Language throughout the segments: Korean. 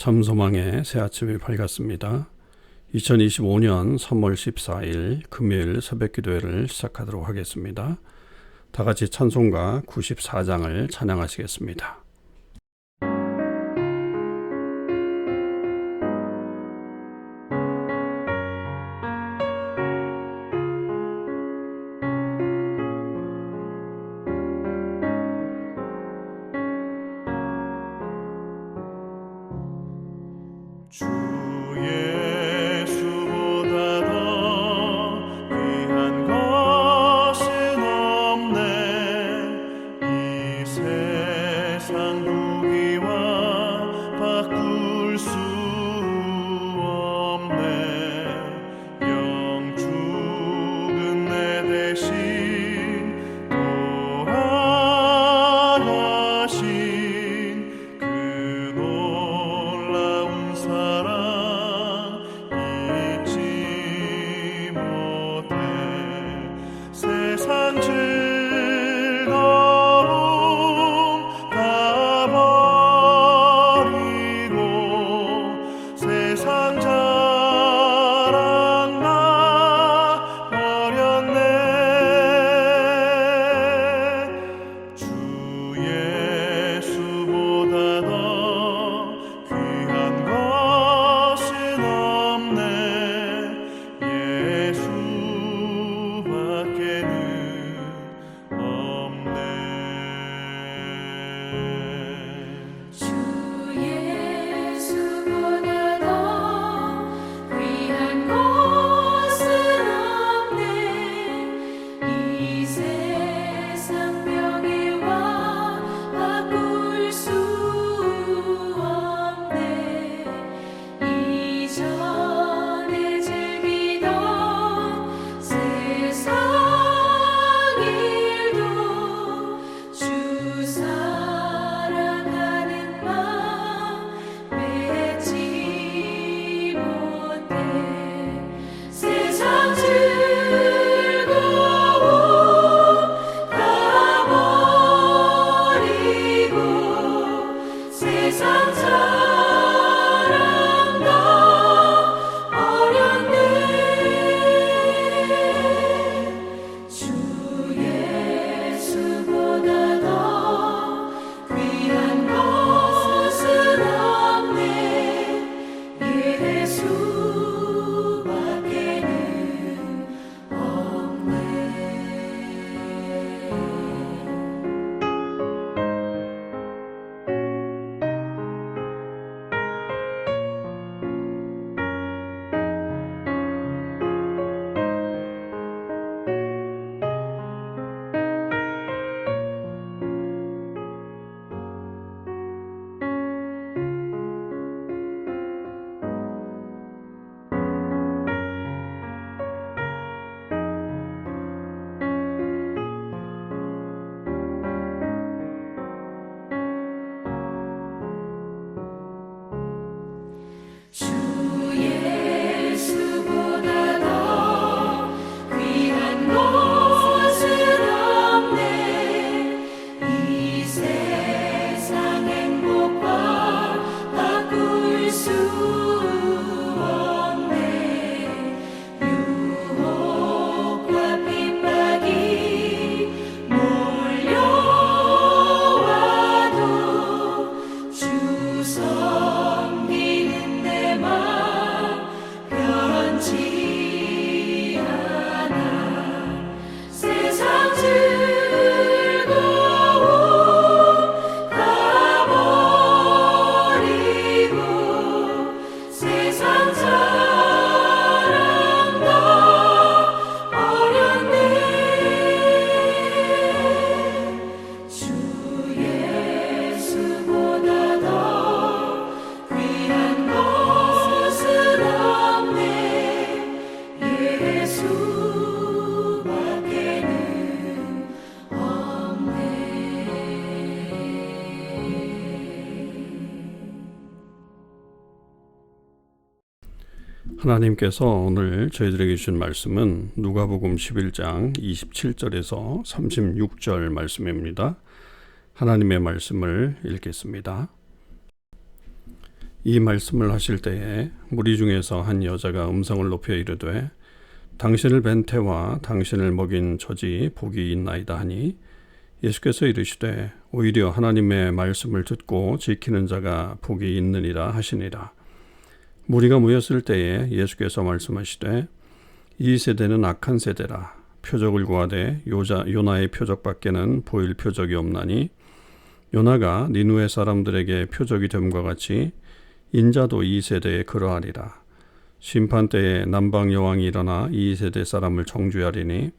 참소망의 새 아침이 밝았습니다. 2025년 3월 14일 금요일 새벽기도회를 시작하도록 하겠습니다. 다 같이 찬송가 94장을 찬양하시겠습니다. 주 예수보다 더 귀한 것은 없네. 이 세상 무기와 바꿀 수 없네. 영 죽은 내 대신 돌아가신 그 놀라운 사랑 잊지 못해. 세상 즐거움 다 버리고 세상 자랑 나 버렸네. 주 예수보다 더 귀한 것은 없네. 예수밖에는 없네. 주 예수보다 더 귀한 것은 없네. 이 세상 명예와 바꿀 수 없네. 이전에 즐기던 세상 일도 주 사랑하는 마음 맺지 못해. 세상 즐거움 다 버리고 세상 자랑 다 버렸네. 주 예수보다 더 귀한 것은 없네. 예수밖에는 없네. 주 예수보다 더 귀한 것은 없네. 이 세상 행복과 바꿀 수 없네. 유혹과 핍박이 몰려와도 주 섬기는 내 맘 변치 않아. 세상 즐거움 다 버리고 세상 자랑 다 버렸네. 주 예수보다 더 귀한 것은 없네. 예수밖에는 없네. 하나님께서 오늘 저희들에게 주신 말씀은 누가복음 11장 27절에서 36절 말씀입니다. 하나님의 말씀을 읽겠습니다. 이 말씀을 하실 때에 무리 중에서 한 여자가 음성을 높여 이르되 당신을 뵌 태와 당신을 먹인 젖이 복이 있나이다 하니 예수께서 이르시되 오히려 하나님의 말씀을 듣고 지키는 자가 복이 있느니라 하시니라. 무리가 모였을 때에 예수께서 말씀하시되 이 세대는 악한 세대라. 표적을 구하되 요나의 표적밖에는 보일 표적이 없나니 요나가 니느웨 사람들에게 표적이 됨과 같이 인자도 이 세대에 그러하리라. 심판 때에 남방 여왕이 일어나 이 세대 사람을 정죄하리니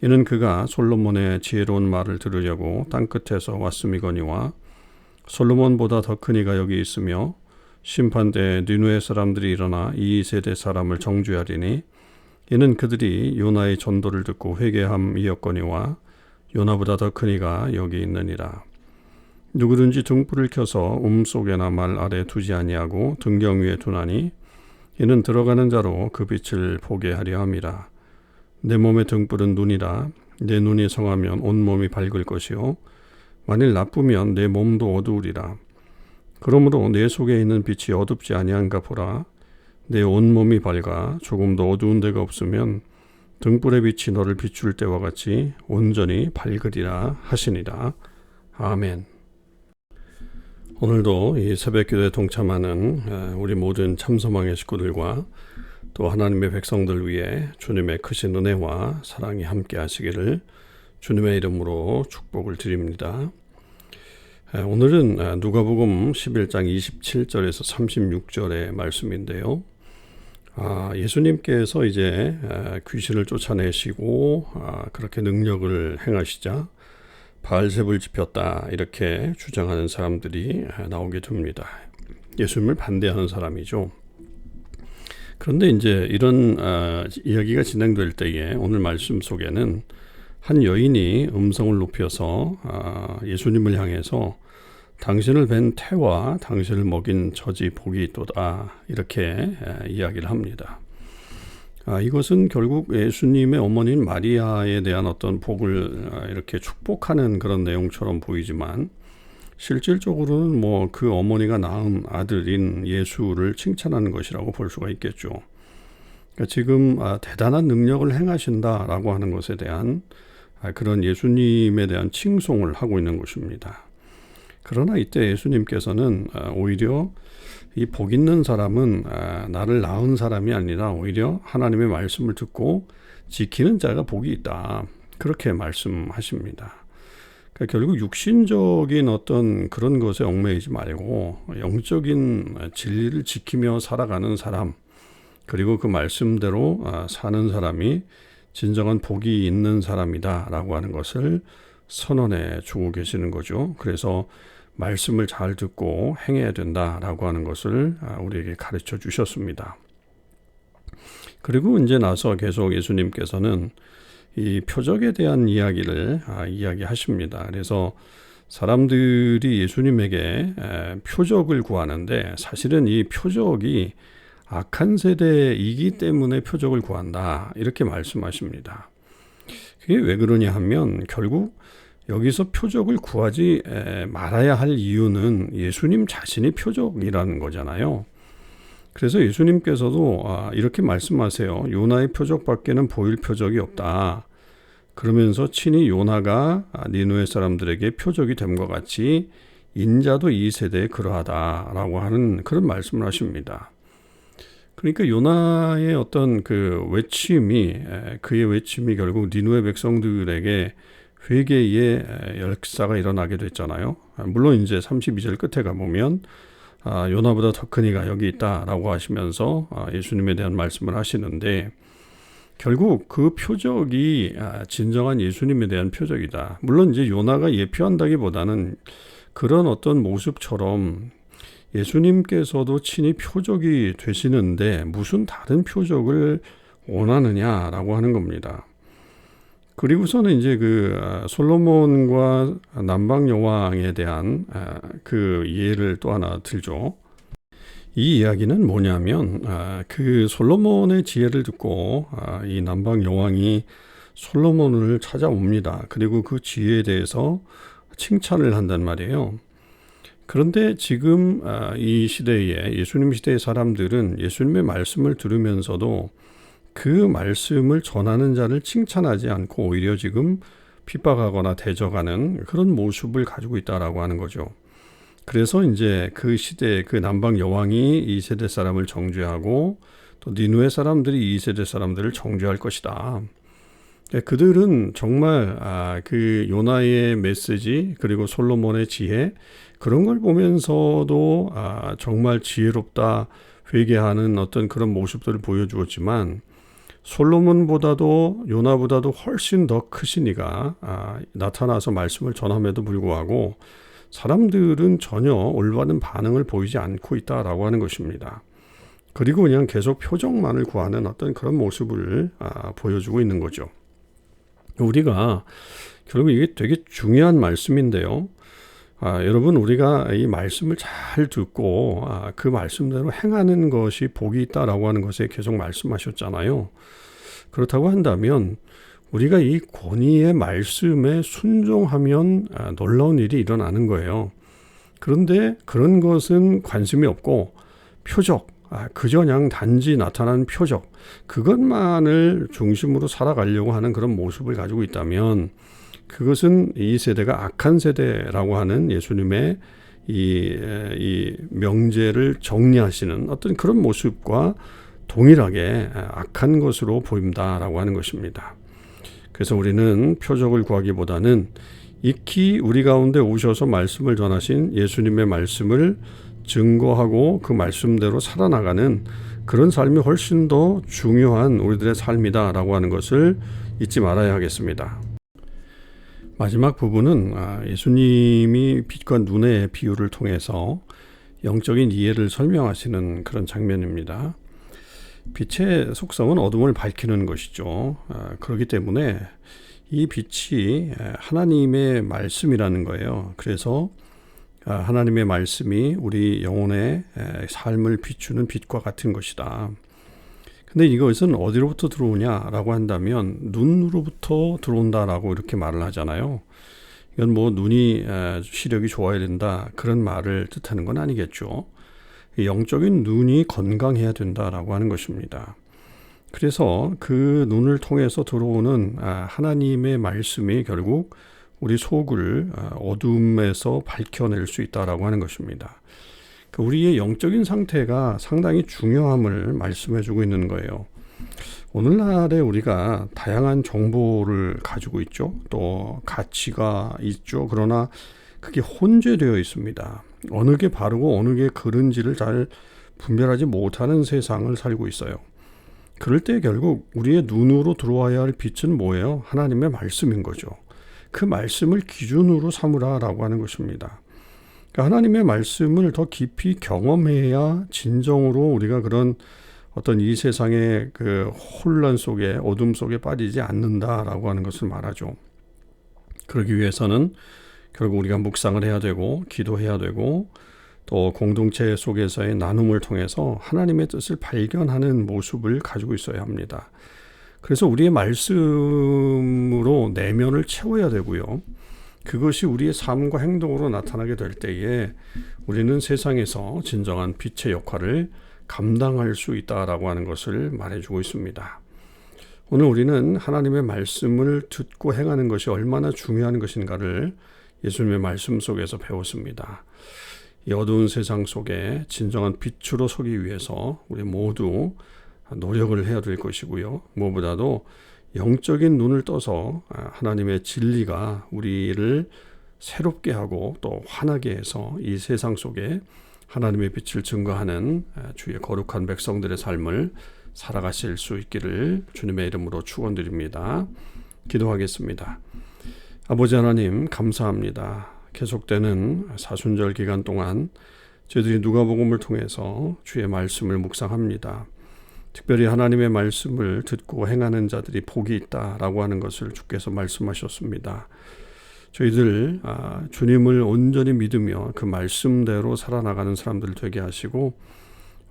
이는 그가 솔로몬의 지혜로운 말을 들으려고 땅끝에서 왔음이거니와 솔로몬보다 더 큰 이가 여기 있으며 심판 때에 니느웨 사람들이 일어나 이 세대 사람을 정죄하리니 이는 그들이 요나의 전도를 듣고 회개함이었거니와 요나보다 더 큰 이가 여기 있느니라. 누구든지 등불을 켜서 속에나 말 아래 두지 아니하고 등경 위에 두나니 이는 들어가는 자로 그 빛을 보게 하려 함이라. 내 몸의 등불은 눈이라. 내 눈이 성하면 온몸이 밝을 것이요 만일 나쁘면 내 몸도 어두우리라. 그러므로 내 속에 있는 빛이 어둡지 아니한가 보라. 내 온몸이 밝아 조금도 어두운 데가 없으면 등불의 빛이 너를 비출 때와 같이 온전히 밝으리라 하시니라. 아멘. 오늘도 이 새벽기도에 동참하는 우리 모든 참소망의 식구들과 또 하나님의 백성들 위해 주님의 크신 은혜와 사랑이 함께 하시기를 주님의 이름으로 축복을 드립니다. 오늘은 누가복음 11장 27절에서 36절의 말씀인데요. 예수님께서 이제 귀신을 쫓아내시고 그렇게 능력을 행하시자 바알세불을 지폈다 이렇게 주장하는 사람들이 나오게 됩니다. 예수님을 반대하는 사람이죠. 그런데 이제 이런 이야기가 진행될 때에 오늘 말씀 속에는 한 여인이 음성을 높여서 예수님을 향해서 당신을 뵌 태와 당신을 먹인 젖이 복이 있도다 이렇게 이야기를 합니다. 이것은 결국 예수님의 어머니인 마리아에 대한 어떤 복을 이렇게 축복하는 그런 내용처럼 보이지만 실질적으로는 뭐 그 어머니가 낳은 아들인 예수를 칭찬하는 것이라고 볼 수가 있겠죠. 그러니까 지금 대단한 능력을 행하신다라고 하는 것에 대한 그런 예수님에 대한 칭송을 하고 있는 것입니다. 그러나 이때 예수님께서는 오히려 이 복 있는 사람은 나를 낳은 사람이 아니라 오히려 하나님의 말씀을 듣고 지키는 자가 복이 있다. 그렇게 말씀하십니다. 그러니까 결국 육신적인 어떤 그런 것에 얽매이지 말고 영적인 진리를 지키며 살아가는 사람, 그리고 그 말씀대로 사는 사람이 진정한 복이 있는 사람이다라고 하는 것을 선언해 주고 계시는 거죠. 그래서 말씀을 잘 듣고 행해야 된다라고 하는 것을 우리에게 가르쳐 주셨습니다. 그리고 이제 나서 계속 예수님께서는 이 표적에 대한 이야기를 이야기하십니다. 그래서 사람들이 예수님에게 표적을 구하는데 사실은 이 표적이 악한 세대이기 때문에 표적을 구한다 이렇게 말씀하십니다. 그게 왜 그러냐 하면 결국 여기서 표적을 구하지 말아야 할 이유는 예수님 자신이 표적이라는 거잖아요. 그래서 예수님께서도 이렇게 말씀하세요. 요나의 표적밖에는 보일 표적이 없다. 그러면서 친히 요나가 니느웨 사람들에게 표적이 됨과 같이 인자도 이 세대에 그러하다라고 하는 그런 말씀을 하십니다. 그러니까 요나의 어떤 그 외침이 그의 외침이 결국 니느웨 백성들에게 회개의 역사가 일어나게 됐잖아요. 물론 이제 32절 끝에 가보면 요나보다 더 큰 이가 여기 있다라고 하시면서 예수님에 대한 말씀을 하시는데 결국 그 표적이 진정한 예수님에 대한 표적이다. 물론 이제 요나가 예표한다기보다는 그런 어떤 모습처럼 예수님께서도 친히 표적이 되시는데 무슨 다른 표적을 원하느냐라고 하는 겁니다. 그리고서는 이제 그 솔로몬과 남방 여왕에 대한 그 예를 또 하나 들죠. 이 이야기는 뭐냐면 그 솔로몬의 지혜를 듣고 이 남방 여왕이 솔로몬을 찾아옵니다. 그리고 그 지혜에 대해서 칭찬을 한단 말이에요. 그런데 지금 이 시대에 예수님 시대의 사람들은 예수님의 말씀을 들으면서도 그 말씀을 전하는 자를 칭찬하지 않고 오히려 지금 핍박하거나 대적하는 그런 모습을 가지고 있다라고 하는 거죠. 그래서 이제 그 시대 그 남방 여왕이 이 세대 사람을 정죄하고 또 니누의 사람들이 이 세대 사람들을 정죄할 것이다. 그들은 정말 그 요나의 메시지 그리고 솔로몬의 지혜 그런 걸 보면서도 정말 지혜롭다 회개하는 어떤 그런 모습들을 보여주었지만 솔로몬보다도 요나보다도 훨씬 더 크신 이가 나타나서 말씀을 전함에도 불구하고 사람들은 전혀 올바른 반응을 보이지 않고 있다라고 하는 것입니다. 그리고 그냥 계속 표적만을 구하는 어떤 그런 모습을 보여주고 있는 거죠. 우리가 결국 이게 되게 중요한 말씀인데요. 여러분 우리가 이 말씀을 잘 듣고 그 말씀대로 행하는 것이 복이 있다라고 하는 것에 계속 말씀하셨잖아요. 그렇다고 한다면 우리가 이 권위의 말씀에 순종하면 놀라운 일이 일어나는 거예요. 그런데 그런 것은 관심이 없고 표적, 그저 그냥 단지 나타나는 표적, 그것만을 중심으로 살아가려고 하는 그런 모습을 가지고 있다면 그것은 이 세대가 악한 세대라고 하는 예수님의 이 명제를 정리하시는 어떤 그런 모습과 동일하게 악한 것으로 보인다라고 하는 것입니다. 그래서 우리는 표적을 구하기보다는 익히 우리 가운데 오셔서 말씀을 전하신 예수님의 말씀을 증거하고 그 말씀대로 살아나가는 그런 삶이 훨씬 더 중요한 우리들의 삶이다라고 하는 것을 잊지 말아야 하겠습니다. 마지막 부분은 예수님이 빛과 눈의 비유를 통해서 영적인 이해를 설명하시는 그런 장면입니다. 빛의 속성은 어둠을 밝히는 것이죠. 그렇기 때문에 이 빛이 하나님의 말씀이라는 거예요. 그래서 하나님의 말씀이 우리 영혼의 삶을 비추는 빛과 같은 것이다. 근데 이것은 어디로부터 들어오냐라고 한다면 눈으로부터 들어온다라고 이렇게 말을 하잖아요. 이건 뭐 눈이 시력이 좋아야 된다 그런 말을 뜻하는 건 아니겠죠. 영적인 눈이 건강해야 된다라고 하는 것입니다. 그래서 그 눈을 통해서 들어오는 하나님의 말씀이 결국 우리 속을 어둠에서 밝혀낼 수 있다라고 하는 것입니다. 우리의 영적인 상태가 상당히 중요함을 말씀해주고 있는 거예요. 오늘날에 우리가 다양한 정보를 가지고 있죠. 또 가치가 있죠. 그러나 그게 혼재되어 있습니다. 어느 게 바르고 어느 게 그른지를 잘 분별하지 못하는 세상을 살고 있어요. 그럴 때 결국 우리의 눈으로 들어와야 할 빛은 뭐예요? 하나님의 말씀인 거죠. 그 말씀을 기준으로 삼으라라고 하는 것입니다. 그러니까 하나님의 말씀을 더 깊이 경험해야 진정으로 우리가 그런 어떤 이 세상의 그 혼란 속에 어둠 속에 빠지지 않는다라고 하는 것을 말하죠. 그러기 위해서는 결국 우리가 묵상을 해야 되고 기도해야 되고 또 공동체 속에서의 나눔을 통해서 하나님의 뜻을 발견하는 모습을 가지고 있어야 합니다. 그래서 우리의 말씀으로 내면을 채워야 되고요. 그것이 우리의 삶과 행동으로 나타나게 될 때에 우리는 세상에서 진정한 빛의 역할을 감당할 수 있다라고 하는 것을 말해주고 있습니다. 오늘 우리는 하나님의 말씀을 듣고 행하는 것이 얼마나 중요한 것인가를 예수님의 말씀 속에서 배웠습니다. 이 어두운 세상 속에 진정한 빛으로 서기 위해서 우리 모두 노력을 해야 될 것이고요. 무엇보다도 영적인 눈을 떠서 하나님의 진리가 우리를 새롭게 하고 또 환하게 해서 이 세상 속에 하나님의 빛을 증거하는 주의 거룩한 백성들의 삶을 살아가실 수 있기를 주님의 이름으로 축원드립니다. 기도하겠습니다. 아버지 하나님 감사합니다. 계속되는 사순절 기간 동안 저희들이 누가복음을 통해서 주의 말씀을 묵상합니다. 특별히 하나님의 말씀을 듣고 행하는 자들이 복이 있다라고 하는 것을 주께서 말씀하셨습니다. 저희들 주님을 온전히 믿으며 그 말씀대로 살아나가는 사람들 되게 하시고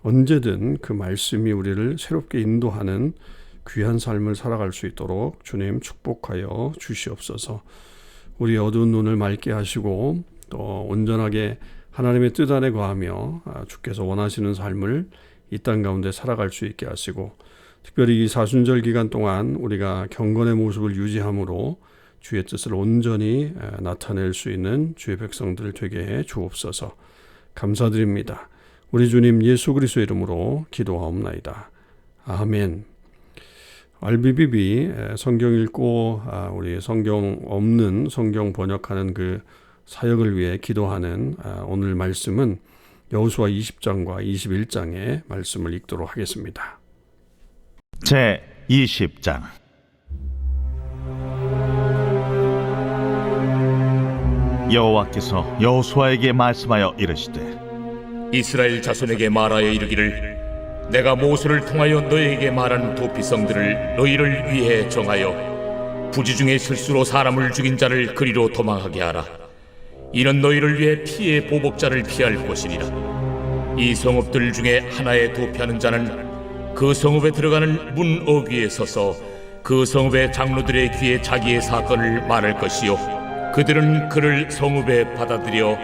언제든 그 말씀이 우리를 새롭게 인도하는 귀한 삶을 살아갈 수 있도록 주님 축복하여 주시옵소서. 우리 어두운 눈을 맑게 하시고 또 온전하게 하나님의 뜻 안에 거하며 주께서 원하시는 삶을 이 땅 가운데 살아갈 수 있게 하시고, 특별히 이 사순절 기간 동안 우리가 경건의 모습을 유지함으로 주의 뜻을 온전히 나타낼 수 있는 주의 백성들 되게 해 주옵소서. 감사드립니다. 우리 주님 예수 그리스도의 이름으로 기도하옵나이다. 아멘. RBBB 성경 읽고 우리 성경 없는 성경 번역하는 그 사역을 위해 기도하는 오늘 말씀은 여호수아 20장과 21장의 말씀을 읽도록 하겠습니다. 제 20장. 여호와께서 여호수아에게 말씀하여 이르시되, 이스라엘 자손에게 말하여 이르기를, 내가 모세를 통하여 너희에게 말한 도피성들을 너희를 위해 정하여 부지 중에 실수로 사람을 죽인 자를 그리로 도망하게 하라. 이는 너희를 위해 피의 보복자를 피할 것이니라. 이 성읍들 중에 하나에 도피하는 자는 그 성읍에 들어가는 문 어귀에 서서 그 성읍의 장로들의 귀에 자기의 사건을 말할 것이요, 그들은 그를 성읍에 받아들여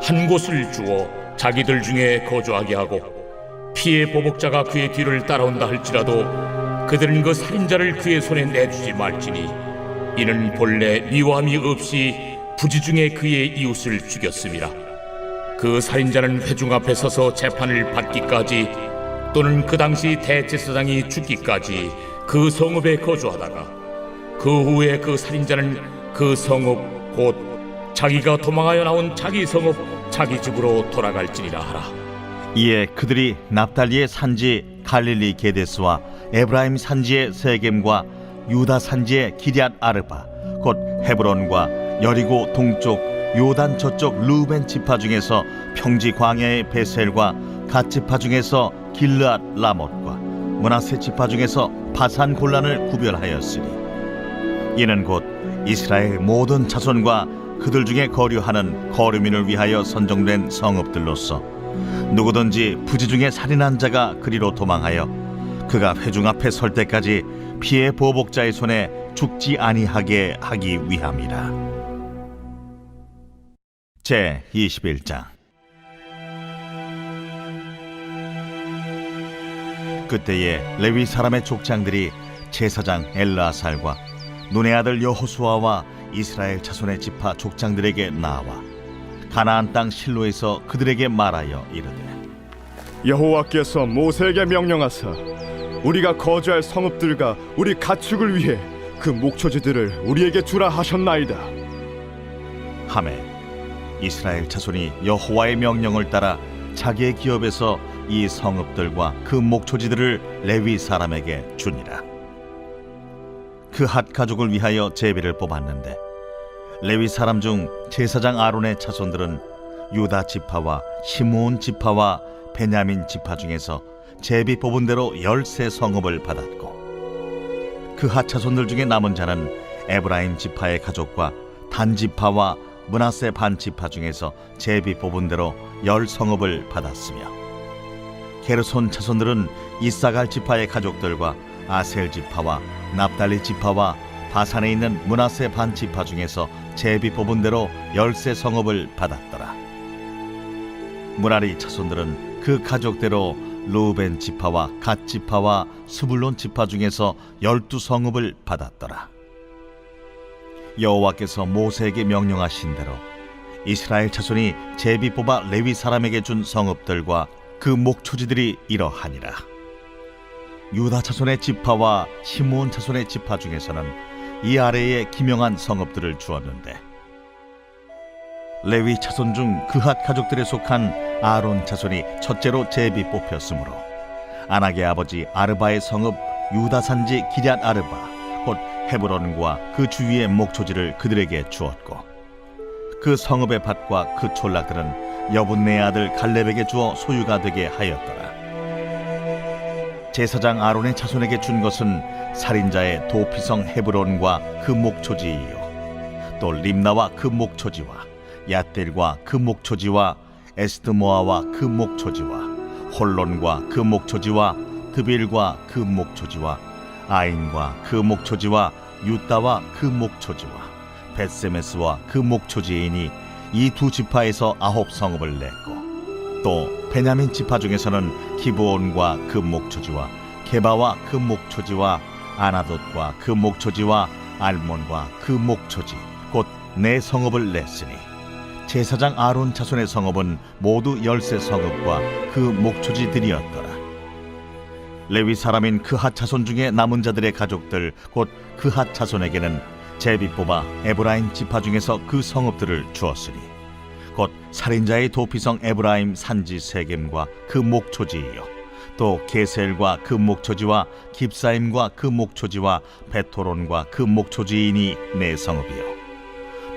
한 곳을 주어 자기들 중에 거주하게 하고, 피의 보복자가 그의 뒤를 따라온다 할지라도 그들은 그 살인자를 그의 손에 내주지 말지니, 이는 본래 미워함이 없이 부지 중에 그의 이웃을 죽였음이라. 그 살인자는 회중 앞에 서서 재판을 받기까지 또는 그 당시 대제사장이 죽기까지 그 성읍에 거주하다가, 그 후에 그 살인자는 그 성읍 곧 자기가 도망하여 나온 자기 성읍 자기 집으로 돌아갈지니라 하라. 이에 그들이 납달리의 산지 갈릴리 게데스와 에브라임 산지의 세겜과 유다 산지의 기럇 아르바 곧 헤브론과 여리고 동쪽 요단 저쪽 르우벤 지파 중에서 평지 광야의 베셀과 갓 지파 중에서 길르앗 라못과 므낫세 지파 중에서 바산 골란을 구별하였으니, 이는 곧 이스라엘 모든 자손과 그들 중에 거류하는 거류민을 위하여 선정된 성읍들로서 누구든지 부지 중에 살인한 자가 그리로 도망하여 그가 회중 앞에 설 때까지 피의 보복자의 손에 죽지 아니하게 하기 위함이라. 제 21장. 그때에 레위 사람의 족장들이 제사장 엘르아살과 눈의 아들 여호수아와 이스라엘 자손의 지파 족장들에게 나와 가나안 땅 실로에서 그들에게 말하여 이르되, 여호와께서 모세에게 명령하사 우리가 거주할 성읍들과 우리 가축을 위해 그 목초지들을 우리에게 주라 하셨나이다. 하매 이스라엘 자손이 여호와의 명령을 따라 자기의 기업에서 이 성읍들과 그 목초지들을 레위 사람에게 주니라. 그 핫 가족을 위하여 제비를 뽑았는데, 레위 사람 중 제사장 아론의 자손들은 유다 지파와 시므온 지파와 베냐민 지파 중에서 제비 뽑은 대로 13성읍을 받았고, 그 핫 자손들 중에 남은 자는 에브라임 지파의 가족과 단 지파와 므낫세 반 지파 중에서 제비 뽑은 대로 10성읍을 받았으며, 게르손 자손들은 이사갈 지파의 가족들과 아셀 지파와 납달리 지파와 바산에 있는 므낫세 반 지파 중에서 제비 뽑은 대로 13성읍을 받았더라. 무라리 자손들은 그 가족대로 르우벤 지파와 갓 지파와 스불론 지파 중에서 12성읍을 받았더라. 여호와께서 모세에게 명령하신 대로 이스라엘 자손이 제비 뽑아 레위 사람에게 준 성읍들과 그 목초지들이 이러하니라. 유다 자손의 지파와 시므온 자손의 지파 중에서는 이 아래에 기명한 성읍들을 주었는데, 레위 자손 중 그핫 가족들에 속한 아론 자손이 첫째로 제비 뽑혔으므로 아낙의 아버지 아르바의 성읍 유다 산지 기럇 아르바 곧 헤브론과 그 주위의 목초지를 그들에게 주었고, 그 성읍의 밭과 그 촌락들은 여분네의 아들 갈렙에게 주어 소유가 되게 하였더라. 제사장 아론의 자손에게 준 것은 살인자의 도피성 헤브론과 그 목초지이요, 또 림나와 그 목초지와 얏델과 그 목초지와 에스드모아와 그 목초지와 홀론과 그 목초지와 드빌과 그 목초지와 아인과 그 목초지와 유다와 그 목초지와 벳세메스와 그 목초지이니 이 두 지파에서 9 성읍을 냈고, 또 베냐민 지파 중에서는 기브온과 그 목초지와 게바와 그 목초지와 아나돗과 그 목초지와 알몬과 그 목초지 곧 4성읍을 냈으니 제사장 아론 자손의 성읍은 모두 13성읍과 그 목초지들이었더라. 레위 사람인 그핫 자손 중에 남은 자들의 가족들 곧 그핫 자손에게는 제비 뽑아 에브라임 지파 중에서 그 성읍들을 주었으니 곧 살인자의 도피성 에브라임 산지 세겜과 그 목초지이요, 또 게셀과 그 목초지와 깁사임과 그 목초지와 베토론과 그 목초지이니 4성읍이요.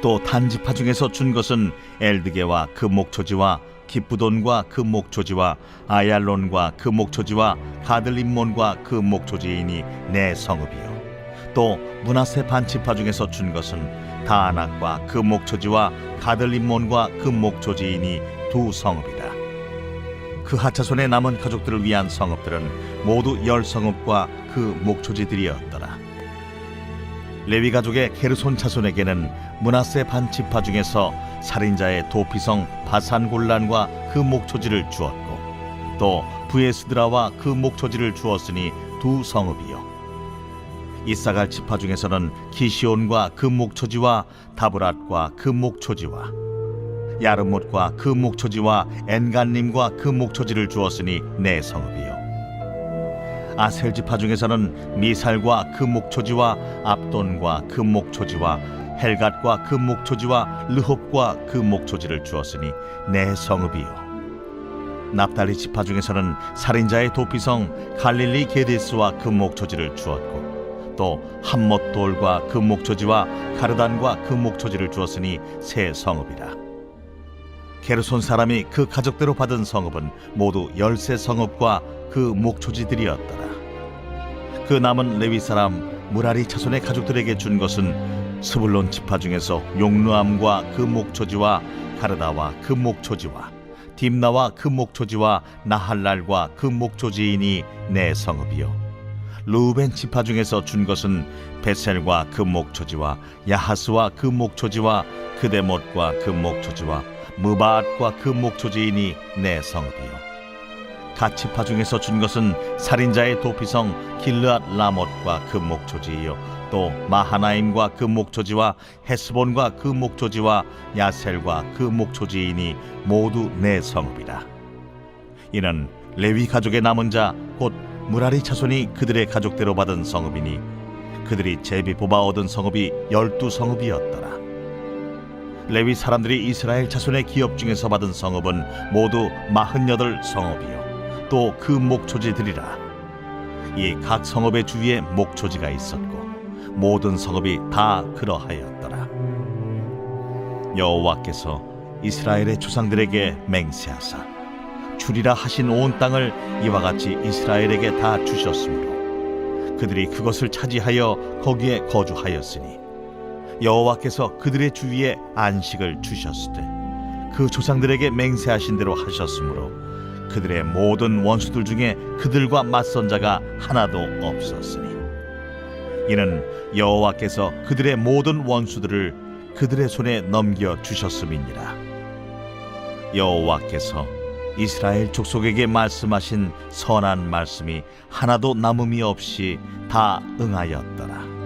또 단지파 중에서 준 것은 엘드게와 그 목초지와 기쁘돈과 그 목초지와 아얄론과 그 목초지와 가들림몬과 그 목초지이니 4성읍이요. 또 므낫세 반지파 중에서 준 것은 다아낙과 그 목초지와 가들림몬과 그 목초지이니 2성읍이라. 그 하차손의 남은 가족들을 위한 성읍들은 모두 10성읍과 그 목초지들이었더라. 레위 가족의 게르손 자손에게는 므낫세 반지파 중에서 살인자의 도피성 바산골란과 그 목초지를 주었고, 또 부에스드라와 그 목초지를 주었으니 2성읍이요. 이사갈 지파 중에서는 기시온과 그 목초지와 다브랏과 그 목초지와 야르못과 그 목초지와 엔간님과 그 목초지를 주었으니 4성읍이요. 아셀 지파 중에서는 미살과 그 목초지와 압돈과 그 목초지와 헬갓과 그 목초지와 르홉과 그 목초지를 주었으니 4성읍이요. 납달리 지파 중에서는 살인자의 도피성 갈릴리 게데스와 그 목초지를 주었고, 또 함못돌과 그 목초지와 가르단과 그 목초지를 주었으니 3성읍이라. 게르손 사람이 그 가족대로 받은 성읍은 모두 13성읍과 그 목초지들이었더라. 그 남은 레위 사람 무라리 자손의 가족들에게 준 것은 스불론 지파 중에서 용르암과 그 목초지와 가르다와 그 목초지와 딥나와 그 목초지와 나할랄과 그 목초지이니 4성읍이요. 루벤 지파 중에서 준 것은 베셀과 그 목초지와 야하스와 그 목초지와 그데못과 그 목초지와 무바앗과 그 목초지이니 4성읍이요. 갓 지파 중에서 준 것은 살인자의 도피성 길르앗 라못과 그 목초지이요, 또 마하나임과 그 목초지와 헤스본과 그 목초지와 야셀과 그 목초지이니 모두 4성읍이라. 이는 레위 가족의 남은 자 곧 무라리 자손이 그들의 가족대로 받은 성읍이니 그들이 제비 뽑아 얻은 성읍이 12성읍이었더라. 레위 사람들이 이스라엘 자손의 기업 중에서 받은 성읍은 모두 48성읍이요, 또 그 목초지들이라. 이 각 성읍의 주위에 목초지가 있었고 모든 성읍이 다 그러하였더라. 여호와께서 이스라엘의 조상들에게 맹세하사 주리라 하신 온 땅을 이와 같이 이스라엘에게 다 주셨으므로 그들이 그것을 차지하여 거기에 거주하였으니 여호와께서 그들의 주위에 안식을 주셨을 때 그 조상들에게 맹세하신 대로 하셨으므로 그들의 모든 원수들 중에 그들과 맞선 자가 하나도 없었으니 이는 여호와께서 그들의 모든 원수들을 그들의 손에 넘겨 주셨음이니라. 여호와께서 이스라엘 족속에게 말씀하신 선한 말씀이 하나도 남음이 없이 다 응하였더라.